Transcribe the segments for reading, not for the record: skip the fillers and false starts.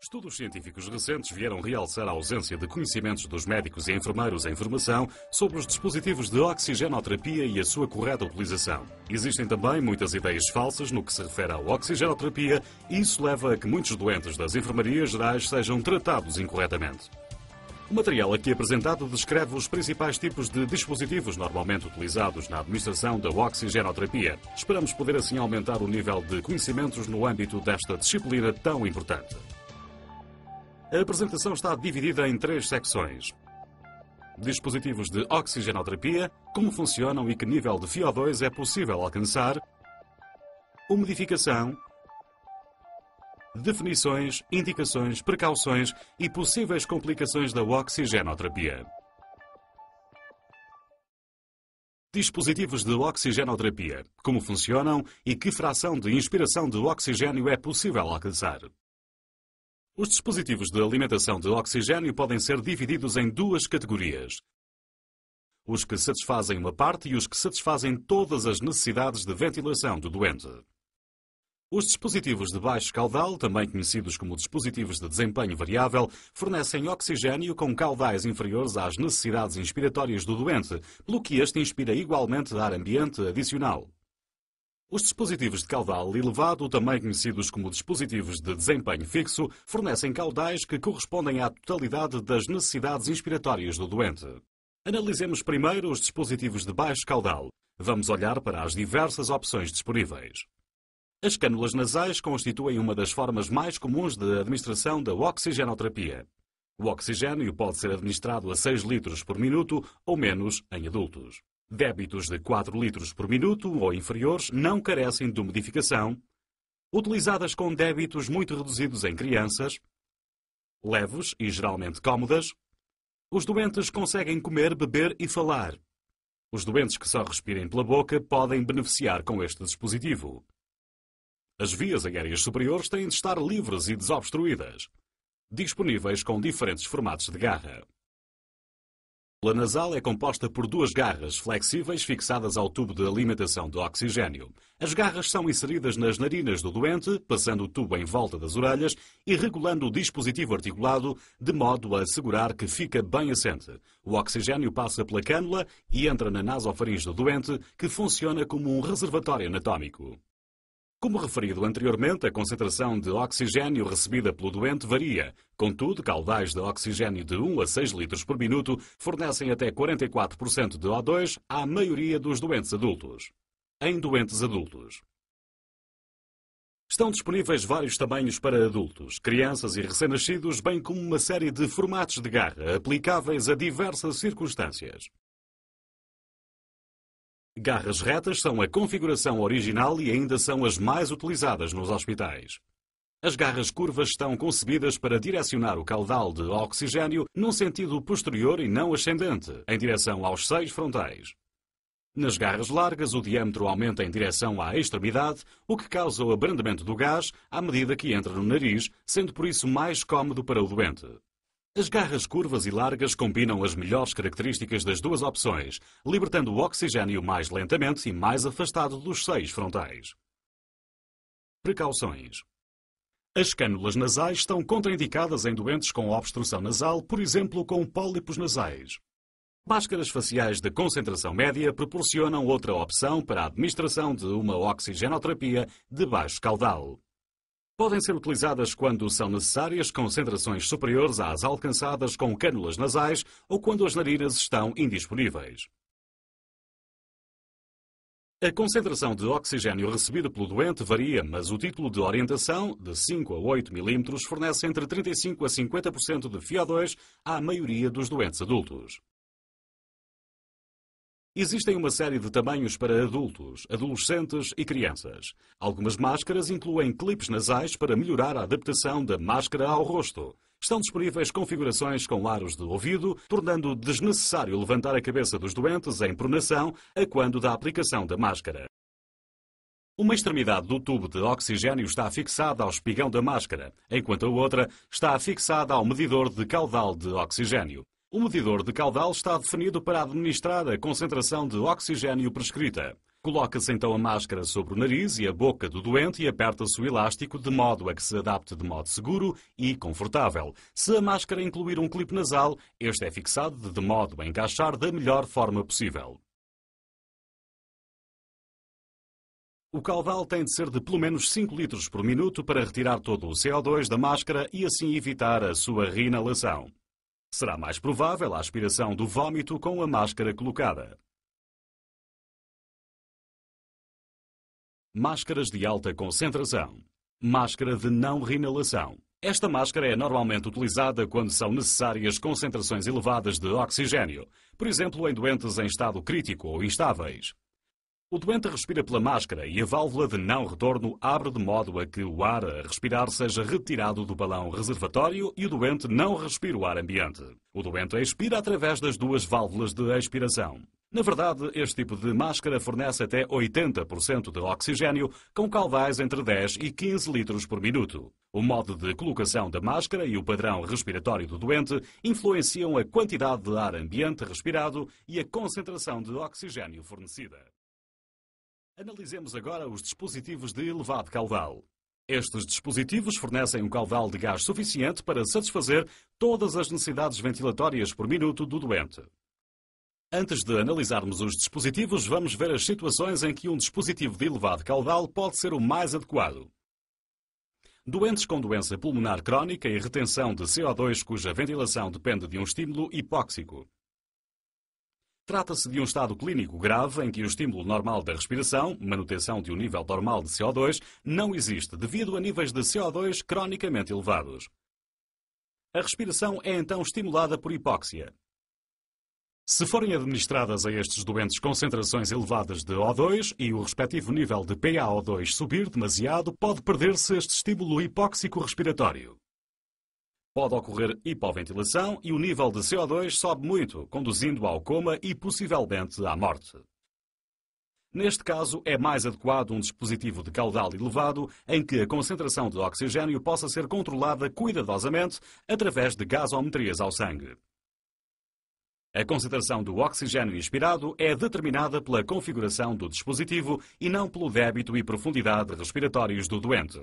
Estudos científicos recentes vieram realçar a ausência de conhecimentos dos médicos e enfermeiros em formação sobre os dispositivos de oxigenoterapia e a sua correta utilização. Existem também muitas ideias falsas no que se refere à oxigenoterapia e isso leva a que muitos doentes das enfermarias gerais sejam tratados incorretamente. O material aqui apresentado descreve os principais tipos de dispositivos normalmente utilizados na administração da oxigenoterapia. Esperamos poder assim aumentar o nível de conhecimentos no âmbito desta disciplina tão importante. A apresentação está dividida em 3 secções. Dispositivos de oxigenoterapia, como funcionam e que nível de FiO2 é possível alcançar. Umidificação. Definições, indicações, precauções e possíveis complicações da oxigenoterapia. Dispositivos de oxigenoterapia, como funcionam e que fração de inspiração de oxigênio é possível alcançar. Os dispositivos de alimentação de oxigênio podem ser divididos em 2 categorias. Os que satisfazem uma parte e os que satisfazem todas as necessidades de ventilação do doente. Os dispositivos de baixo caudal, também conhecidos como dispositivos de desempenho variável, fornecem oxigênio com caudais inferiores às necessidades inspiratórias do doente, pelo que este inspira igualmente ar ambiente adicional. Os dispositivos de caudal elevado, também conhecidos como dispositivos de desempenho fixo, fornecem caudais que correspondem à totalidade das necessidades inspiratórias do doente. Analisemos primeiro os dispositivos de baixo caudal. Vamos olhar para as diversas opções disponíveis. As cânulas nasais constituem uma das formas mais comuns de administração da oxigenoterapia. O oxigênio pode ser administrado a 6 litros por minuto ou menos em adultos. Débitos de 4 litros por minuto ou inferiores não carecem de umidificação, utilizadas com débitos muito reduzidos em crianças, leves e geralmente cómodas. Os doentes conseguem comer, beber e falar. Os doentes que só respirem pela boca podem beneficiar com este dispositivo. As vias aéreas superiores têm de estar livres e desobstruídas, disponíveis com diferentes formatos de garra. A cânula nasal é composta por 2 garras flexíveis fixadas ao tubo de alimentação de oxigênio. As garras são inseridas nas narinas do doente, passando o tubo em volta das orelhas e regulando o dispositivo articulado de modo a assegurar que fica bem assente. O oxigênio passa pela cânula e entra na nasofaringe do doente, que funciona como um reservatório anatómico. Como referido anteriormente, a concentração de oxigênio recebida pelo doente varia. Contudo, caudais de oxigênio de 1 a 6 litros por minuto fornecem até 44% de O2 à maioria dos doentes adultos. Em doentes adultos. Estão disponíveis vários tamanhos para adultos, crianças e recém-nascidos, bem como uma série de formatos de garra aplicáveis a diversas circunstâncias. Garras retas são a configuração original e ainda são as mais utilizadas nos hospitais. As garras curvas estão concebidas para direcionar o caudal de oxigênio num sentido posterior e não ascendente, em direção aos seios frontais. Nas garras largas, o diâmetro aumenta em direção à extremidade, o que causa o abrandamento do gás à medida que entra no nariz, sendo por isso mais cómodo para o doente. As garras curvas e largas combinam as melhores características das 2 opções, libertando o oxigênio mais lentamente e mais afastado dos seios frontais. Precauções. As cânulas nasais estão contraindicadas em doentes com obstrução nasal, por exemplo, com pólipos nasais. Máscaras faciais de concentração média proporcionam outra opção para a administração de uma oxigenoterapia de baixo caudal. Podem ser utilizadas quando são necessárias concentrações superiores às alcançadas com cânulas nasais ou quando as narinas estão indisponíveis. A concentração de oxigênio recebida pelo doente varia, mas o título de orientação, de 5 a 8 mm, fornece entre 35% a 50% de FiO2 à maioria dos doentes adultos. Existem uma série de tamanhos para adultos, adolescentes e crianças. Algumas máscaras incluem clipes nasais para melhorar a adaptação da máscara ao rosto. Estão disponíveis configurações com aros de ouvido, tornando desnecessário levantar a cabeça dos doentes em pronação a quando da aplicação da máscara. Uma extremidade do tubo de oxigênio está fixada ao espigão da máscara, enquanto a outra está fixada ao medidor de caudal de oxigênio. O medidor de caudal está definido para administrar a concentração de oxigênio prescrita. Coloca-se então a máscara sobre o nariz e a boca do doente e aperta-se o elástico de modo a que se adapte de modo seguro e confortável. Se a máscara incluir um clipe nasal, este é fixado de modo a encaixar da melhor forma possível. O caudal tem de ser de pelo menos 5 litros por minuto para retirar todo o CO2 da máscara e assim evitar a sua reinalação. Será mais provável a aspiração do vômito com a máscara colocada. Máscaras de alta concentração. Máscara de não reinalação. Esta máscara é normalmente utilizada quando são necessárias concentrações elevadas de oxigênio, por exemplo, em doentes em estado crítico ou instáveis. O doente respira pela máscara e a válvula de não retorno abre de modo a que o ar a respirar seja retirado do balão reservatório e o doente não respira o ar ambiente. O doente expira através das duas válvulas de expiração. Na verdade, este tipo de máscara fornece até 80% de oxigênio, com caudais entre 10 e 15 litros por minuto. O modo de colocação da máscara e o padrão respiratório do doente influenciam a quantidade de ar ambiente respirado e a concentração de oxigênio fornecida. Analisemos agora os dispositivos de elevado caudal. Estes dispositivos fornecem um caudal de gás suficiente para satisfazer todas as necessidades ventilatórias por minuto do doente. Antes de analisarmos os dispositivos, vamos ver as situações em que um dispositivo de elevado caudal pode ser o mais adequado. Doentes com doença pulmonar crónica e retenção de CO2 cuja ventilação depende de um estímulo hipóxico. Trata-se de um estado clínico grave em que o estímulo normal da respiração, manutenção de um nível normal de CO2, não existe devido a níveis de CO2 cronicamente elevados. A respiração é então estimulada por hipóxia. Se forem administradas a estes doentes concentrações elevadas de O2 e o respectivo nível de PaO2 subir demasiado, pode perder-se este estímulo hipóxico respiratório. Pode ocorrer hipoventilação e o nível de CO2 sobe muito, conduzindo ao coma e possivelmente à morte. Neste caso, é mais adequado um dispositivo de caudal elevado em que a concentração de oxigênio possa ser controlada cuidadosamente através de gasometrias ao sangue. A concentração do oxigênio inspirado é determinada pela configuração do dispositivo e não pelo débito e profundidade respiratórios do doente.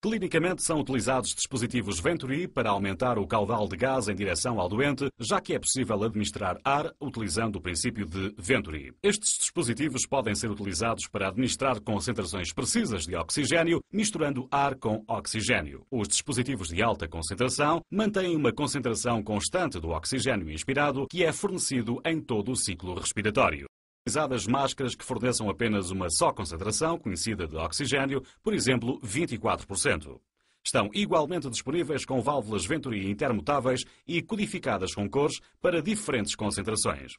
Clinicamente são utilizados dispositivos Venturi para aumentar o caudal de gás em direção ao doente, já que é possível administrar ar utilizando o princípio de Venturi. Estes dispositivos podem ser utilizados para administrar concentrações precisas de oxigênio, misturando ar com oxigênio. Os dispositivos de alta concentração mantêm uma concentração constante do oxigênio inspirado, que é fornecido em todo o ciclo respiratório. Utilizadas máscaras que forneçam apenas uma só concentração conhecida de oxigênio, por exemplo, 24%. Estão igualmente disponíveis com válvulas Venturi intermutáveis e codificadas com cores para diferentes concentrações.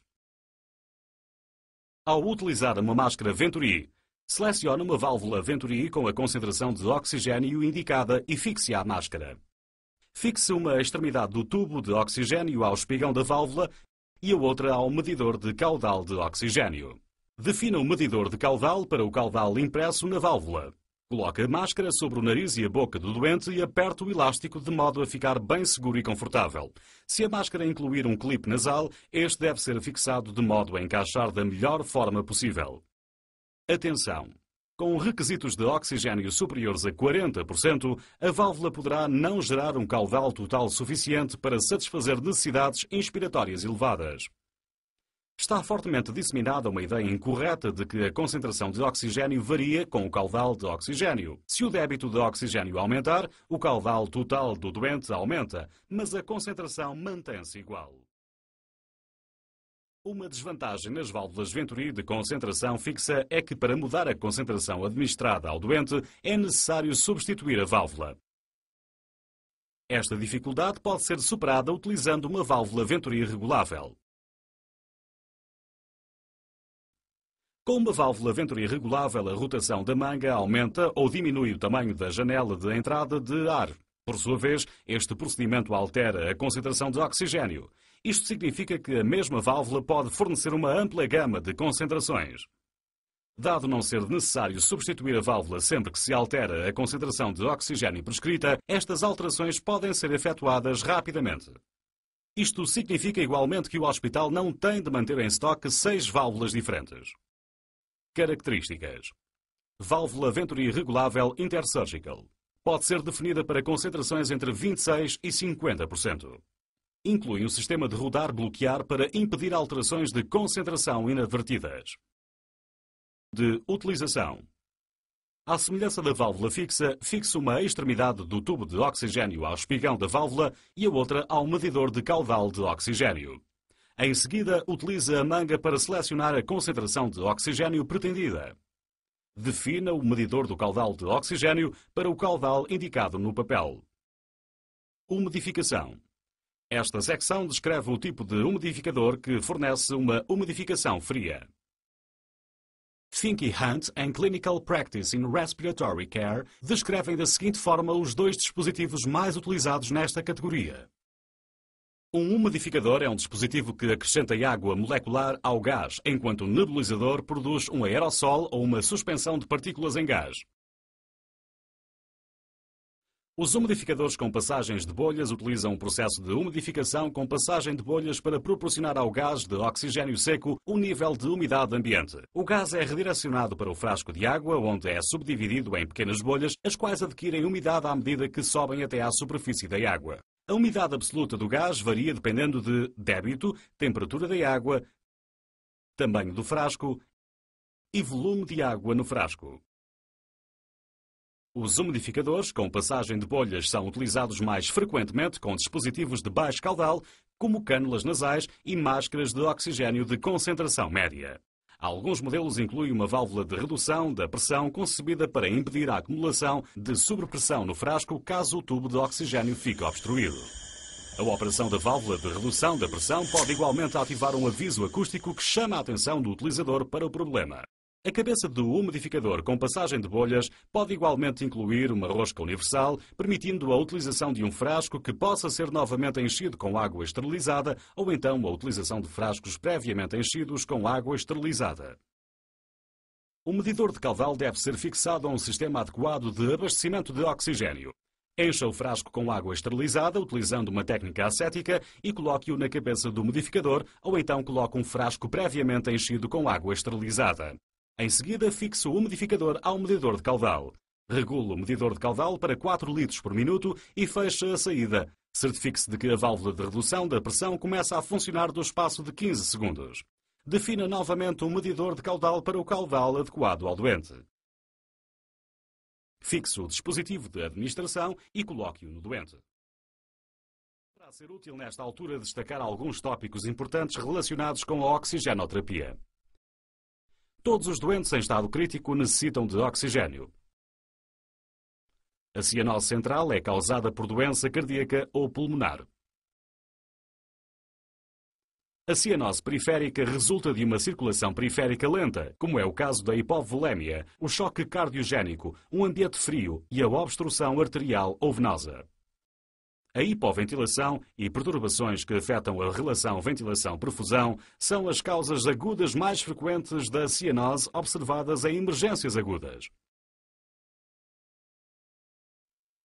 Ao utilizar uma máscara Venturi, selecione uma válvula Venturi com a concentração de oxigênio indicada e fixe a máscara. Fixe uma extremidade do tubo de oxigênio ao espigão da válvula e a outra ao medidor de caudal de oxigênio. Defina o medidor de caudal para o caudal impresso na válvula. Coloque a máscara sobre o nariz e a boca do doente e aperte o elástico de modo a ficar bem seguro e confortável. Se a máscara incluir um clipe nasal, este deve ser fixado de modo a encaixar da melhor forma possível. Atenção! Com requisitos de oxigênio superiores a 40%, a válvula poderá não gerar um caudal total suficiente para satisfazer necessidades inspiratórias elevadas. Está fortemente disseminada uma ideia incorreta de que a concentração de oxigênio varia com o caudal de oxigênio. Se o débito de oxigênio aumentar, o caudal total do doente aumenta, mas a concentração mantém-se igual. Uma desvantagem nas válvulas Venturi de concentração fixa é que para mudar a concentração administrada ao doente é necessário substituir a válvula. Esta dificuldade pode ser superada utilizando uma válvula Venturi regulável. Com uma válvula Venturi regulável, a rotação da manga aumenta ou diminui o tamanho da janela de entrada de ar. Por sua vez, este procedimento altera a concentração de oxigênio. Isto significa que a mesma válvula pode fornecer uma ampla gama de concentrações. Dado não ser necessário substituir a válvula sempre que se altera a concentração de oxigênio prescrita, estas alterações podem ser efetuadas rapidamente. Isto significa igualmente que o hospital não tem de manter em estoque 6 válvulas diferentes. Características. Válvula Venturi regulável intersurgical. Pode ser definida para concentrações entre 26% e 50%. Inclui um sistema de rodar-bloquear para impedir alterações de concentração inadvertidas. De utilização. À semelhança da válvula fixa, fixe uma extremidade do tubo de oxigênio ao espigão da válvula e a outra ao medidor de caudal de oxigênio. Em seguida, utilize a manga para selecionar a concentração de oxigênio pretendida. Defina o medidor do caudal de oxigênio para o caudal indicado no papel. Umidificação. Esta secção descreve o tipo de umidificador que fornece uma umidificação fria. Finke Hunt and Clinical Practice in Respiratory Care descrevem da seguinte forma os dois dispositivos mais utilizados nesta categoria. Um umidificador é um dispositivo que acrescenta água molecular ao gás, enquanto o nebulizador produz um aerossol ou uma suspensão de partículas em gás. Os umidificadores com passagens de bolhas utilizam um processo de umidificação com passagem de bolhas para proporcionar ao gás de oxigênio seco um nível de umidade ambiente. O gás é redirecionado para o frasco de água, onde é subdividido em pequenas bolhas, as quais adquirem umidade à medida que sobem até à superfície da água. A umidade absoluta do gás varia dependendo de débito, temperatura da água, tamanho do frasco e volume de água no frasco. Os umidificadores com passagem de bolhas são utilizados mais frequentemente com dispositivos de baixo caudal, como cânulas nasais e máscaras de oxigênio de concentração média. Alguns modelos incluem uma válvula de redução da pressão concebida para impedir a acumulação de sobrepressão no frasco caso o tubo de oxigênio fique obstruído. A operação da válvula de redução da pressão pode igualmente ativar um aviso acústico que chama a atenção do utilizador para o problema. A cabeça do umidificador com passagem de bolhas pode igualmente incluir uma rosca universal, permitindo a utilização de um frasco que possa ser novamente enchido com água esterilizada ou então a utilização de frascos previamente enchidos com água esterilizada. O medidor de caudal deve ser fixado a um sistema adequado de abastecimento de oxigênio. Encha o frasco com água esterilizada utilizando uma técnica ascética e coloque-o na cabeça do umidificador ou então coloque um frasco previamente enchido com água esterilizada. Em seguida, fixe o umidificador ao medidor de caudal. Regule o medidor de caudal para 4 litros por minuto e feche a saída. Certifique-se de que a válvula de redução da pressão começa a funcionar do espaço de 15 segundos. Defina novamente o medidor de caudal para o caudal adequado ao doente. Fixe o dispositivo de administração e coloque-o no doente. Para ser útil nesta altura destacar alguns tópicos importantes relacionados com a oxigenoterapia. Todos os doentes em estado crítico necessitam de oxigênio. A cianose central é causada por doença cardíaca ou pulmonar. A cianose periférica resulta de uma circulação periférica lenta, como é o caso da hipovolémia, o choque cardiogénico, um ambiente frio e a obstrução arterial ou venosa. A hipoventilação e perturbações que afetam a relação ventilação-perfusão são as causas agudas mais frequentes da cianose observadas em emergências agudas.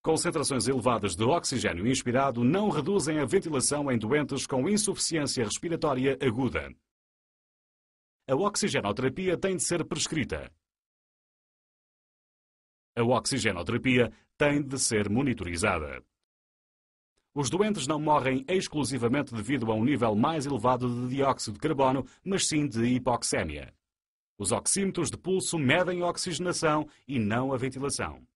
Concentrações elevadas de oxigênio inspirado não reduzem a ventilação em doentes com insuficiência respiratória aguda. A oxigenoterapia tem de ser prescrita. A oxigenoterapia tem de ser monitorizada. Os doentes não morrem exclusivamente devido a um nível mais elevado de dióxido de carbono, mas sim de hipoxémia. Os oxímetros de pulso medem a oxigenação e não a ventilação.